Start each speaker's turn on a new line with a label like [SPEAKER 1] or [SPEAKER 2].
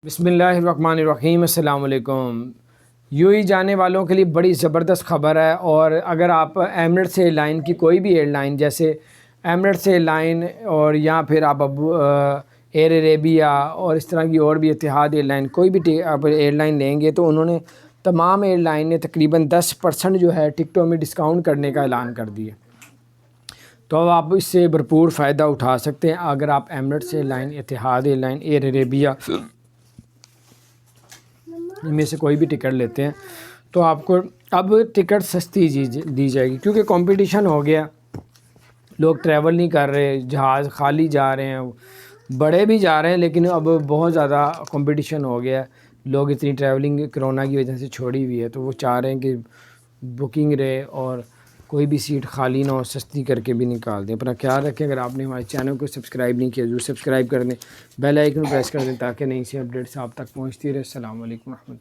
[SPEAKER 1] بسم اللہ الرحمن الرحیم۔ السلام علیکم۔ یو اے جانے والوں کے لیے بڑی زبردست خبر ہے، اور اگر آپ ایمریٹس ایئر لائن کی کوئی بھی ایئر لائن جیسے ایمریٹس ایئر لائن اور یا پھر آپ ایئر عربیہ اور اس طرح کی اور بھی اتحاد ایئر لائن کوئی بھی آپ ایئر لائن لیں گے تو انہوں نے تمام ایئر لائن نے تقریباً 10% جو ہے ٹکٹوں میں ڈسکاؤنٹ کرنے کا اعلان کر دیا، تو اب آپ اس سے بھرپور فائدہ اٹھا سکتے ہیں۔ اگر آپ ایمریٹس ایئر لائن، اتحاد ایئر لائن، ایئر عربیہ ان میں سے کوئی بھی ٹکٹ لیتے ہیں تو آپ کو اب ٹکٹ سستی دی جائے گی، کیونکہ کمپٹیشن ہو گیا، لوگ ٹریول نہیں کر رہے، جہاز خالی جا رہے ہیں، بڑے بھی جا رہے ہیں، لیکن اب بہت زیادہ کمپٹیشن ہو گیا، لوگ اتنی ٹریولنگ کرونا کی وجہ سے چھوڑی ہوئی ہے، تو وہ چاہ رہے ہیں کہ بکنگ رہے اور کوئی بھی سیٹ خالی نہ ہو، سستی کر کے بھی نکال دیں۔ اپنا خیال رکھیں۔ اگر آپ نے ہمارے چینل کو سبسکرائب نہیں کیا ضرور سبسکرائب کر دیں، بیل آئیکن پریس کر دیں تاکہ نئی سی اپڈیٹس آپ تک پہنچتی رہے۔ السلام علیکم ورحمۃ اللہ۔